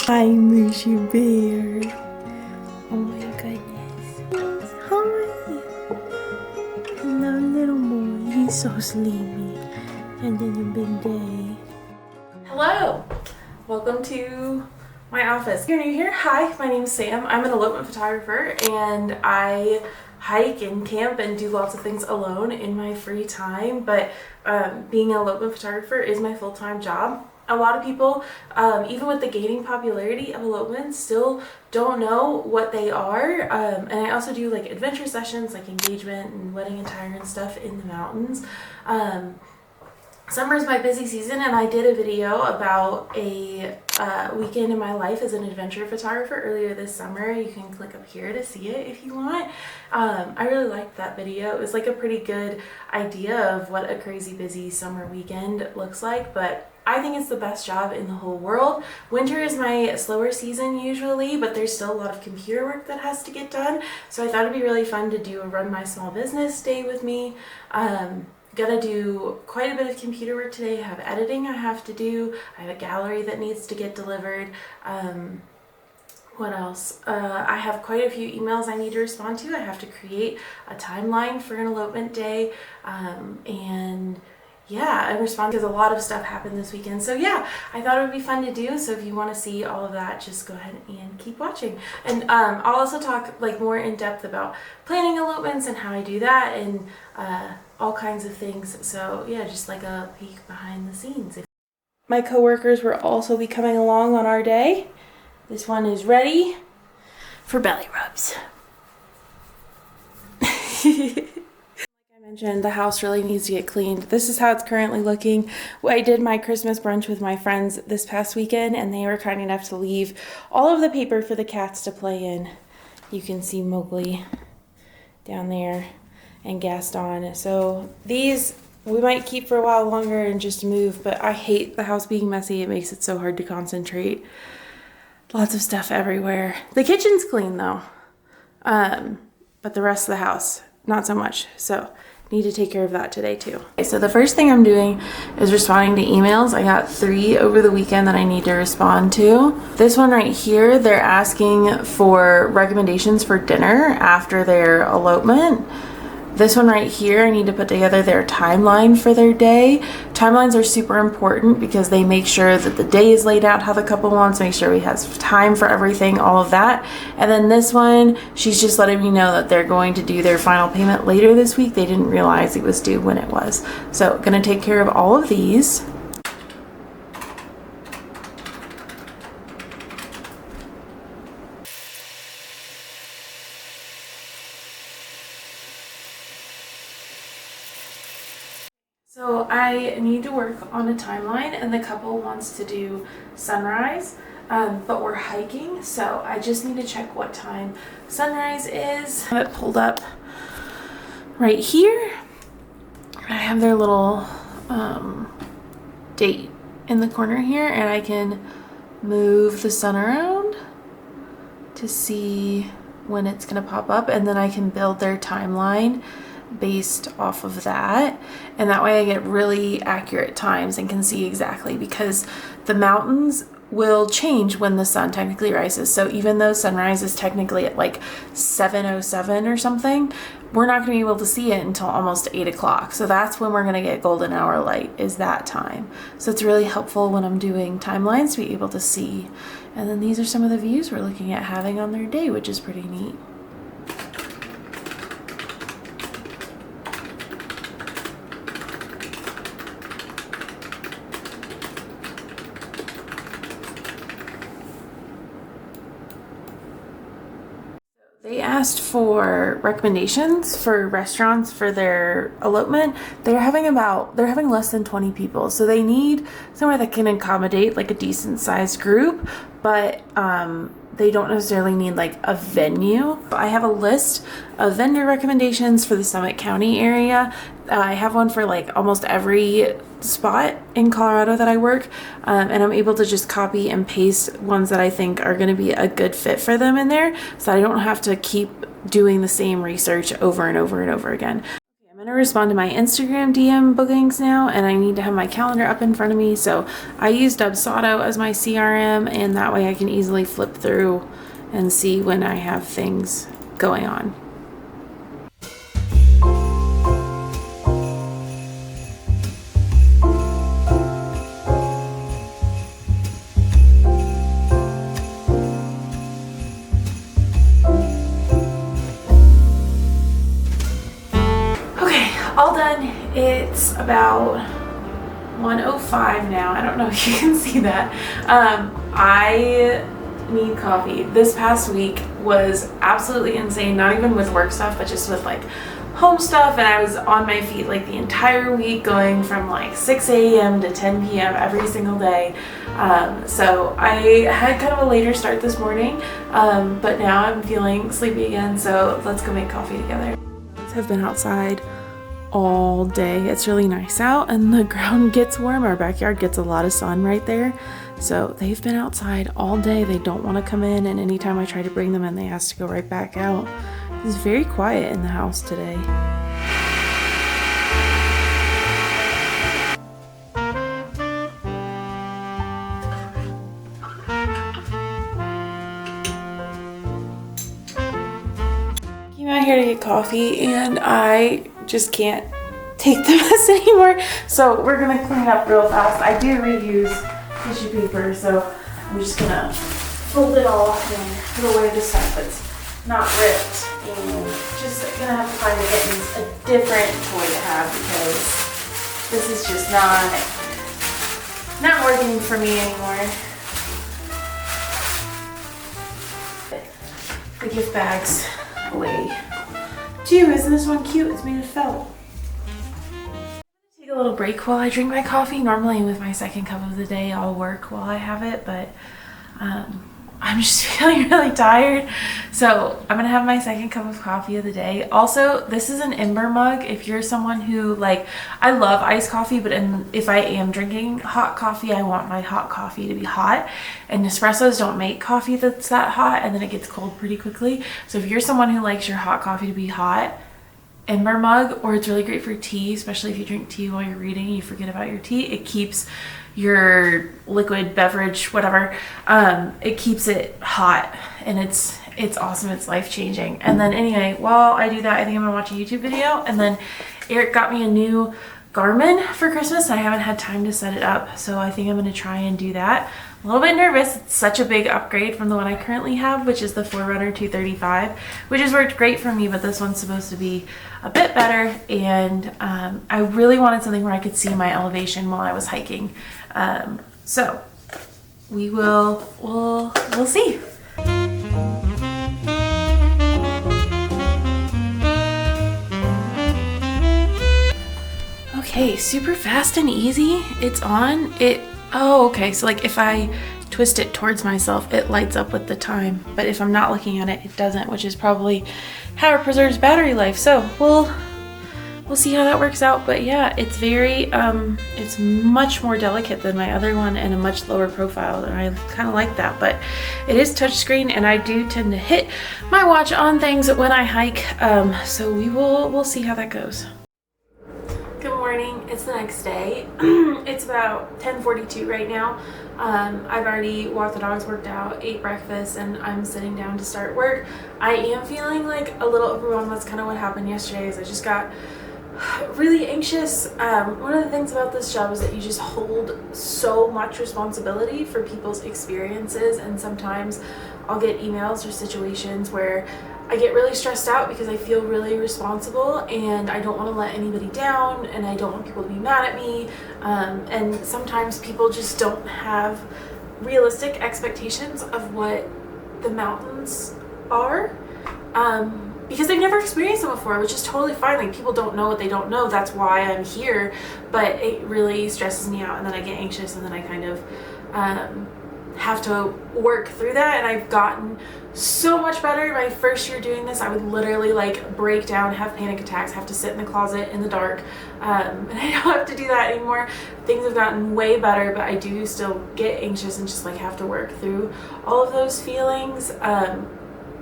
Hi, Mushy Bear. Oh my goodness. Hi. Hello, little boy. He's so sleepy. And then a big day. Hello. Welcome to my office. If you're new here, hi, my name is Sam. I'm an elopement photographer and I hike and camp and do lots of things alone in my free time, but being an elopement photographer is my full-time job. A lot of people, even with the gaining popularity of elopements, still don't know what they are. And I also do like adventure sessions, like engagement and wedding attire and stuff in the mountains. Summer is my busy season, and I did a video about a weekend in my life as an adventure photographer earlier this summer. You can click up here to see it if you want. I really liked that video. It was like a pretty good idea of what a crazy busy summer weekend looks like, but I think it's the best job in the whole world. Winter is my slower season usually, but there's still a lot of computer work that has to get done. So I thought it'd be really fun to do a Run My Small Business day with me. Gotta do quite a bit of computer work today. I have editing I have to do. I have a gallery that needs to get delivered. What else? I have quite a few emails I need to respond to. I have to create a timeline for an elopement day. And yeah, I respond because a lot of stuff happened this weekend. So yeah, I thought it would be fun to do. So if you want to see all of that, just go ahead and keep watching. And I'll also talk like more in depth about planning elopements and how I do that and all kinds of things. So yeah, just like a peek behind the scenes. My coworkers will also be coming along on our day. This one is ready for belly rubs. Mentioned the house really needs to get cleaned. This is how it's currently looking. I did my Christmas brunch with my friends this past weekend and they were kind enough to leave all of the paper for the cats to play in. You can see Mowgli down there and Gaston. So these we might keep for a while longer and just move, but I hate the house being messy. It makes it so hard to concentrate. Lots of stuff everywhere. The kitchen's clean though, but the rest of the house not so much. So need to take care of that today too. Okay, so the first thing I'm doing is responding to emails. I got 3 over the weekend that I need to respond to. This one right here, they're asking for recommendations for dinner after their elopement. This one right here, I need to put together their timeline for their day. Timelines are super important because they make sure that the day is laid out how the couple wants, make sure we have time for everything, all of that. And then this one, she's just letting me know that they're going to do their final payment later this week. They didn't realize it was due when it was. So gonna take care of all of these. So I need to work on a timeline and the couple wants to do sunrise, but we're hiking. So I just need to check what time sunrise is. I have it pulled up right here. I have their little date in the corner here and I can move the sun around to see when it's gonna pop up and then I can build their timeline based off of that, and that way I get really accurate times and can see exactly, because the mountains will change when the sun technically rises. So even though sunrise is technically at like 7:07 or something, we're not going to be able to see it until almost 8 o'clock. So that's when we're going to get golden hour light, is that time. So it's really helpful when I'm doing timelines to be able to see. And then these are some of the views we're looking at having on their day, which is pretty neat. They asked for recommendations for restaurants for their elopement. They're having less than 20 people, so they need somewhere that can accommodate like a decent sized group, but they don't necessarily need like a venue. I have a list of vendor recommendations for the Summit County area. I have one for like almost every spot in Colorado that I work, and I'm able to just copy and paste ones that I think are going to be a good fit for them in there, so I don't have to keep doing the same research over and over and over again. Okay, I'm I'm gonna respond to my Instagram DM bookings now, and I need to have my calendar up in front of me. So I use Dubsado as my CRM, and that way I can easily flip through and see when I have things going on. All done. It's about 1:05 now. I don't know if you can see that. I need coffee. This past week was absolutely insane, not even with work stuff, but just with like home stuff, and I was on my feet like the entire week, going from like 6 a.m. to 10 p.m. every single day. So I had kind of a later start this morning, but now I'm feeling sleepy again, so let's go make coffee together. Have been outside all day. It's really nice out and the ground gets warm. Our backyard gets a lot of sun right there. So they've been outside all day. They don't want to come in, and anytime I try to bring them in, they ask to go right back out. It's very quiet in the house today. Came out here to get coffee and I just can't take the mess anymore, so we're gonna clean up real fast. I do reuse tissue paper, so I'm just gonna fold it all and put away the stuff that's not ripped, and just gonna have to find the kittens a different toy to have because this is just not working for me anymore. The gift bags away. Gee, isn't this one cute? It's made of felt. Take a little break while I drink my coffee. Normally with my second cup of the day I'll work while I have it, but I'm just feeling really tired, so I'm gonna have my second cup of coffee of the day. Also, this is an Ember mug. If you're someone who, like, I love iced coffee, but if I am drinking hot coffee, I want my hot coffee to be hot, and espressos don't make coffee that's that hot, and then it gets cold pretty quickly. So if you're someone who likes your hot coffee to be hot, Ember mug, or it's really great for tea, especially if you drink tea while you're reading and you forget about your tea. It keeps your liquid beverage, whatever, it keeps it hot, and it's awesome. It's life-changing. And then anyway, while I do that, I think I'm gonna watch a YouTube video, and then Eric got me a new Garmin for Christmas. I haven't had time to set it up, so I think I'm gonna try and do that. I'm a little bit nervous. It's such a big upgrade from the one I currently have, which is the Forerunner 235, which has worked great for me, but this one's supposed to be a bit better, and I really wanted something where I could see my elevation while I was hiking. So we'll see. Okay, super fast and easy. It's on. Oh, okay. So like if I twist it towards myself, it lights up with the time. But if I'm not looking at it, it doesn't, which is probably how it preserves battery life. So we'll see how that works out. But yeah, it's very, it's much more delicate than my other one and a much lower profile, and I kind of like that. But it is touchscreen, and I do tend to hit my watch on things when I hike. So we'll see how that goes. Good morning. It's the next day. It's about 10:42 right now. I've already walked the dogs, worked out, ate breakfast, and I'm sitting down to start work. I am feeling like a little overwhelmed. That's kind of what happened yesterday, is I just got really anxious. One of the things about this job is that you just hold so much responsibility for people's experiences, and sometimes I'll get emails or situations where I get really stressed out because I feel really responsible and I don't want to let anybody down, and I don't want people to be mad at me, and sometimes people just don't have realistic expectations of what the mountains are, because they've never experienced them before, which is totally fine. Like, people don't know what they don't know. That's why I'm here. But it really stresses me out, and then I get anxious, and then I kind of have to work through that. And I've gotten so much better. My first year doing this, I would literally like break down, have panic attacks, have to sit in the closet in the dark, and I don't have to do that anymore. Things have gotten way better, but I do still get anxious and just like have to work through all of those feelings.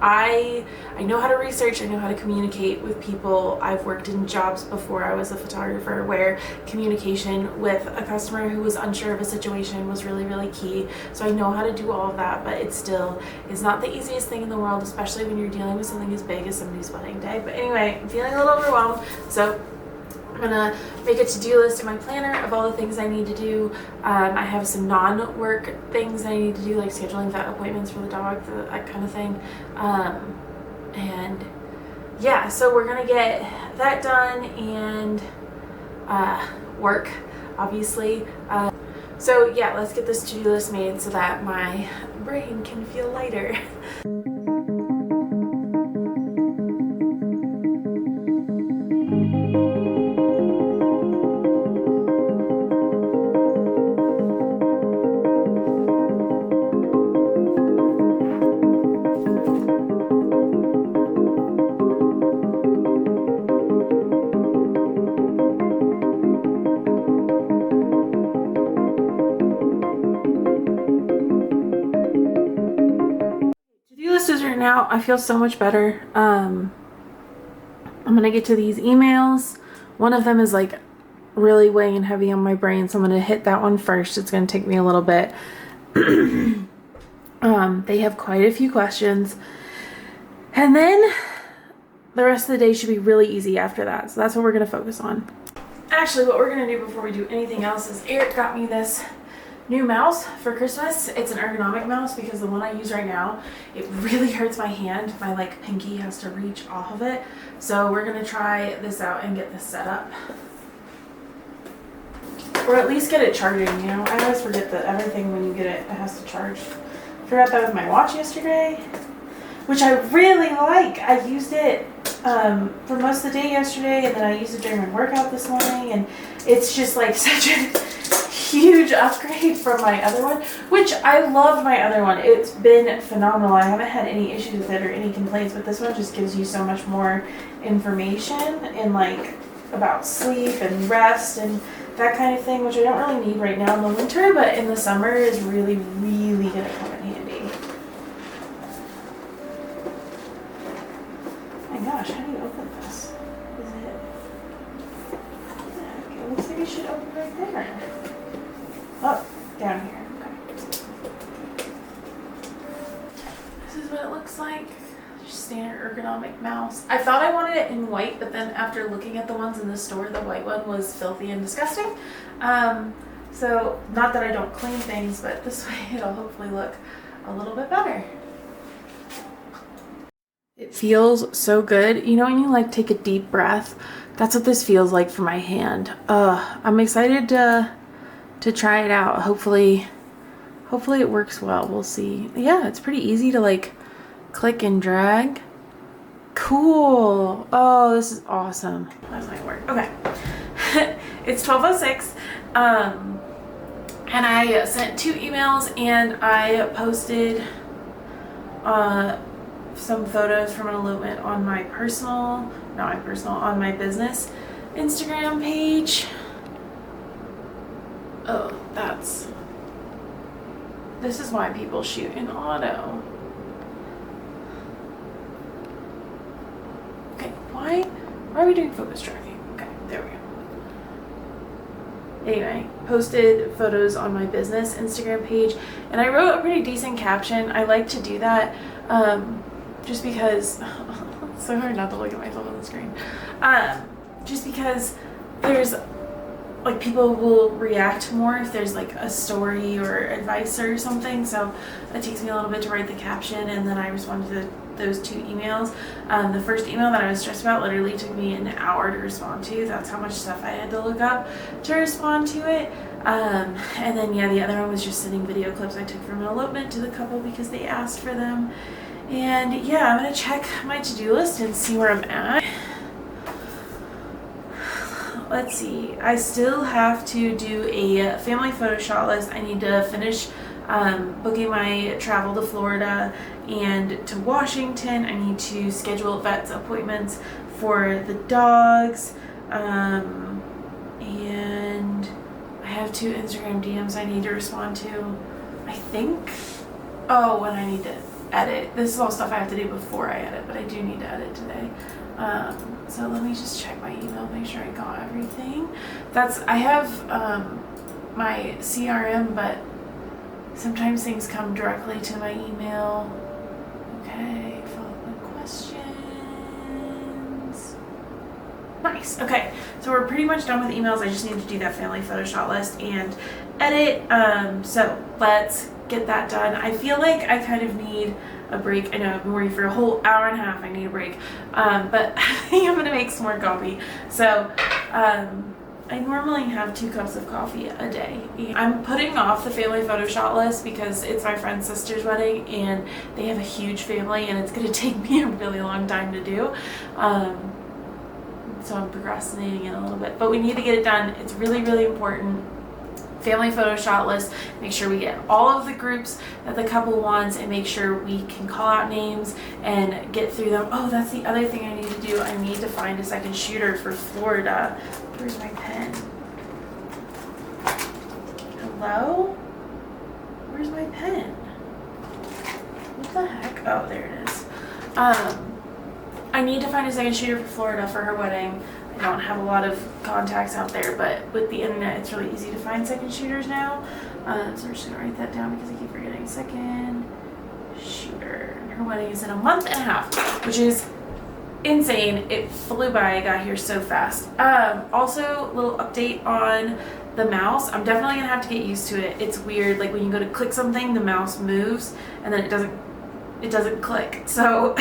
I know how to research, I know how to communicate with people. I've worked in jobs before I was a photographer where communication with a customer who was unsure of a situation was really, really key. So I know how to do all of that, but it still is not the easiest thing in the world, especially when you're dealing with something as big as somebody's wedding day. But anyway, I'm feeling a little overwhelmed, so I'm gonna make a to-do list in my planner of all the things I need to do. I have some non-work things I need to do, like scheduling vet appointments for the dog, that kind of thing. And yeah, so we're gonna get that done and work, obviously. So yeah, let's get this to-do list made so that my brain can feel lighter. Right now I feel so much better. I'm gonna get to these emails. One of them is like really weighing heavy on my brain, so I'm gonna hit that one first. It's gonna take me a little bit. They have quite a few questions, and then the rest of the day should be really easy after that, so that's what we're gonna focus on. Actually, what we're gonna do before we do anything else is Eric got me this new mouse for Christmas. It's an ergonomic mouse because the one I use right now, it really hurts my hand. My like pinky has to reach off of it. So we're gonna try this out and get this set up. Or at least get it charging, you know? I always forget that everything when you get it, it has to charge. Forgot that with my watch yesterday, which I really like. I used it for most of the day yesterday, and then I used it during my workout this morning, and it's just like such a huge upgrade from my other one, which I loved my other one. It's been phenomenal. I haven't had any issues with it or any complaints, but this one just gives you so much more information and like about sleep and rest and that kind of thing, which I don't really need right now in the winter, but in the summer is really, really gonna come in handy. Oh my gosh, how do you open this? Is it? Yeah, it looks like it should open right there. Oh, down here. Okay. This is what it looks like. Just standard ergonomic mouse. I thought I wanted it in white, but then after looking at the ones in the store, the white one was filthy and disgusting. So not that I don't clean things, but this way it'll hopefully look a little bit better. It feels so good. You know when you like take a deep breath? That's what this feels like for my hand. I'm excited to try it out. Hopefully it works well. We'll see. Yeah, it's pretty easy to like click and drag. Cool. Oh, this is awesome. That might work. Okay. It's 12:06. And I sent 2 emails and I posted some photos from an elopement on my on my business Instagram page. Oh, this is why people shoot in auto. Okay, why are we doing focus tracking? Okay, there we go. Anyway, posted photos on my business Instagram page, and I wrote a pretty decent caption. I like to do that just because it's so hard not to look at myself on the screen. Just because there's like people will react more if there's like a story or advice or something, so it takes me a little bit to write the caption, and then I responded to those 2 emails. The first email that I was stressed about literally took me an hour to respond to. That's how much stuff I had to look up to respond to it. And then yeah, the other one was just sending video clips I took from an elopement to the couple because they asked for them. And yeah, I'm gonna check my to-do list and see where I'm at. Let's see, I still have to do a family photo shot list. I need to finish booking my travel to Florida and to Washington. I need to schedule vets appointments for the dogs, and I have 2 Instagram DMs I need to respond to, I think. Oh, and I need to edit. This is all stuff I have to do before I edit, but I do need to edit today. So let me just check my email, make sure I got everything. I have my CRM, but sometimes things come directly to my email. Okay, follow-up questions. Nice. Okay, so we're pretty much done with emails. I just need to do that family photo shot list and edit. So let's get that done. I feel like I kind of need a break. I know I've been working for a whole hour and a half. I need a break. But I think I'm gonna make some more coffee. So I normally have 2 cups of coffee a day. I'm putting off the family photo shot list because it's my friend's sister's wedding and they have a huge family and it's gonna take me a really long time to do. So I'm procrastinating it a little bit, but we need to get it done. It's really, really important. Family photo shot list, make sure we get all of the groups that the couple wants and make sure we can call out names and get through them. Oh, that's the other thing I need to do. I need to find a second shooter for Florida. Where's my pen? Hello? Where's my pen? What the heck? Oh, there it is. I need to find a second shooter for Florida for her wedding. I don't have a lot of contacts out there, but with the internet, it's really easy to find second shooters now. So we're just gonna write that down because I keep forgetting. Second shooter. Her wedding is in a month and a half, which is insane. It flew by. I got here so fast. Also, little update on the mouse. I'm definitely gonna have to get used to it. It's weird. Like when you go to click something, the mouse moves and then it doesn't click. So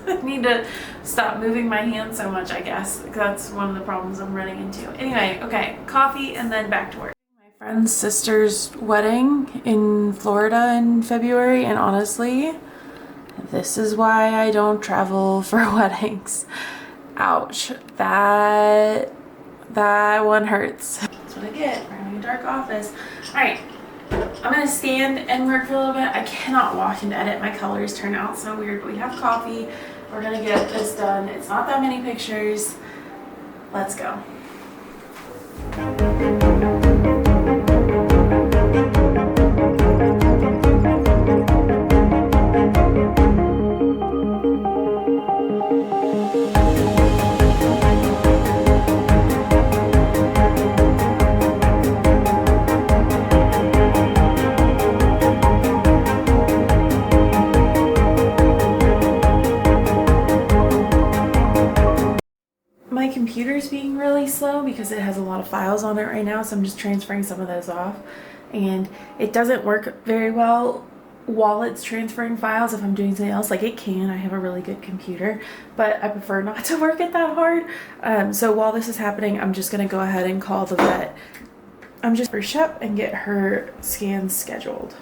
I need to stop moving my hand so much, I guess. That's one of the problems I'm running into. Anyway, okay, coffee and then back to work. My friend's sister's wedding in Florida in February, and honestly, this is why I don't travel for weddings. Ouch. That one hurts. That's what I get for having a dark office. All right. I'm gonna stand and work for a little bit. I cannot walk and edit. My colors turn out so weird, but we have coffee. We're gonna get this done. It's not that many pictures. Let's go. My computer's being really slow because it has a lot of files on it right now, so I'm just transferring some of those off, and it doesn't work very well while it's transferring files if I'm doing something else. Like it can, I have a really good computer, but I prefer not to work it that hard. So while this is happening, I'm just gonna go ahead and call the vet. I'm just for Shep and get her scans scheduled.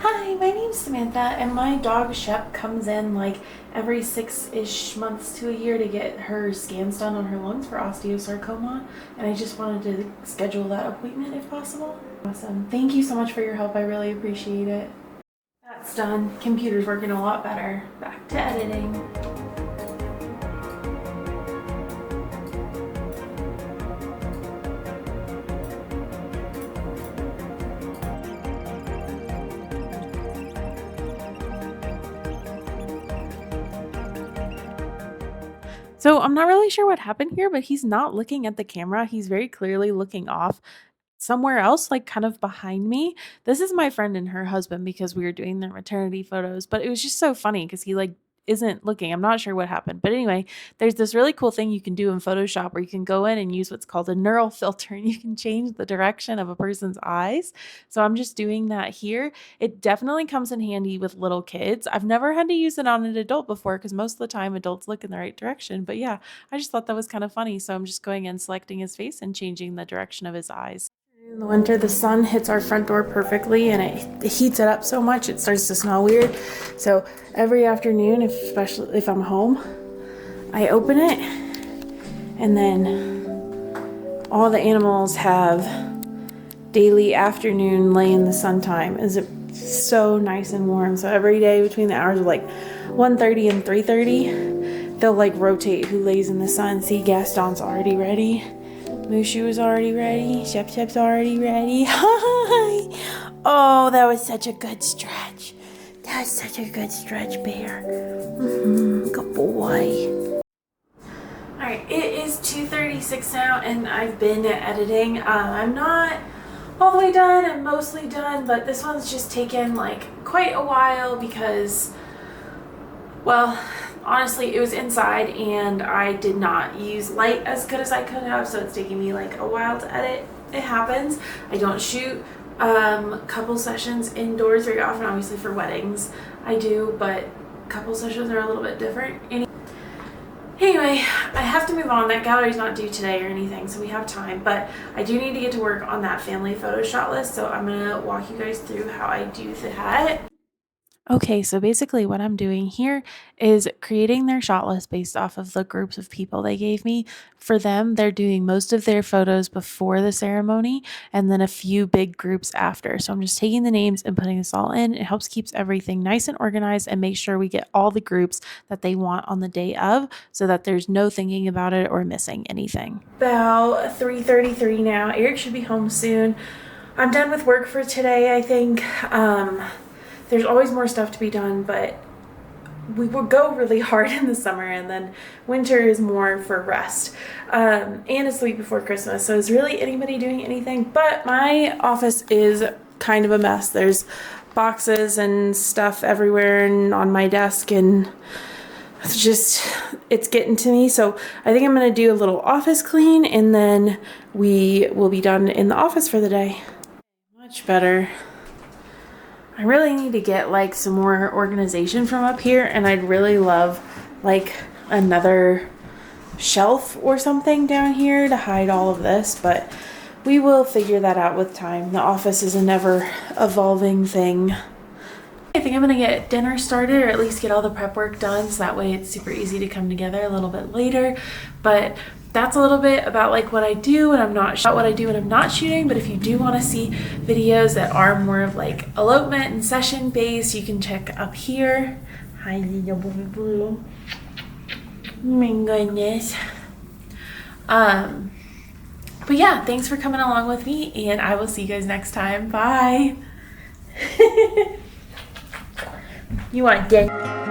Hi, my name's Samantha, and my dog Shep comes in like every 6-ish months to a year to get her scans done on her lungs for osteosarcoma, and I just wanted to schedule that appointment if possible. Awesome. Thank you so much for your help. I really appreciate it. That's done. Computer's working a lot better. Back to editing. So I'm not really sure what happened here, but he's not looking at the camera. He's very clearly looking off somewhere else, like kind of behind me. This is my friend and her husband because we were doing their maternity photos, but it was just so funny because he like isn't looking. I'm not sure what happened. But anyway, there's this really cool thing you can do in Photoshop where you can go in and use what's called a neural filter and you can change the direction of a person's eyes. So I'm just doing that here. It definitely comes in handy with little kids. I've never had to use it on an adult before because most of the time adults look in the right direction. But yeah, I just thought that was kind of funny. So I'm just going in, selecting his face and changing the direction of his eyes. In the winter, the sun hits our front door perfectly and it heats it up so much it starts to smell weird. So every afternoon, especially if I'm home, I open it, and then all the animals have daily afternoon lay in the sun time. Is it so nice and warm? So every day between the hours of like 1:30 and 3:30, they'll like rotate who lays in the sun. See, Gaston's already ready. Mushu is already ready. Shep's already ready. Hi! Oh, that was such a good stretch. That's such a good stretch, Bear. Good boy. Alright, it is 2:36 now and I've been editing. I'm not all the way done, I'm mostly done, but this one's just taken like quite a while because, well, honestly, it was inside and I did not use light as good as I could have, so it's taking me like a while to edit. It happens. I don't shoot couple sessions indoors very often, obviously for weddings I do, but couple sessions are a little bit different. Anyway, I have to move on. That gallery's not due today or anything, so we have time, but I do need to get to work on that family photo shot list, so I'm gonna walk you guys through how I do that. Okay, so basically what I'm doing here is creating their shot list based off of the groups of people they gave me. For them, they're doing most of their photos before the ceremony and then a few big groups after. So I'm just taking the names and putting this all in. It helps keeps everything nice and organized and make sure we get all the groups that they want on the day of so that there's no thinking about it or missing anything. About 3:33 now. Eric should be home soon. I'm done with work for today, I think. There's always more stuff to be done, but we will go really hard in the summer and then winter is more for rest. And it's the week before Christmas, so is really anybody doing anything? But my office is kind of a mess. There's boxes and stuff everywhere and on my desk, and it's getting to me. So I think I'm gonna do a little office clean and then we will be done in the office for the day. Much better. I really need to get like some more organization from up here, and I'd really love like another shelf or something down here to hide all of this, but we will figure that out with time. The office is a never evolving thing. I think I'm gonna get dinner started, or at least get all the prep work done, so that way it's super easy to come together a little bit later. But that's a little bit about like what I do when I'm not shooting. But if you do want to see videos that are more of like elopement and session based, you can check up here. Hi, little boo boo. My goodness. But yeah, thanks for coming along with me, and I will see you guys next time. Bye. You want dinner?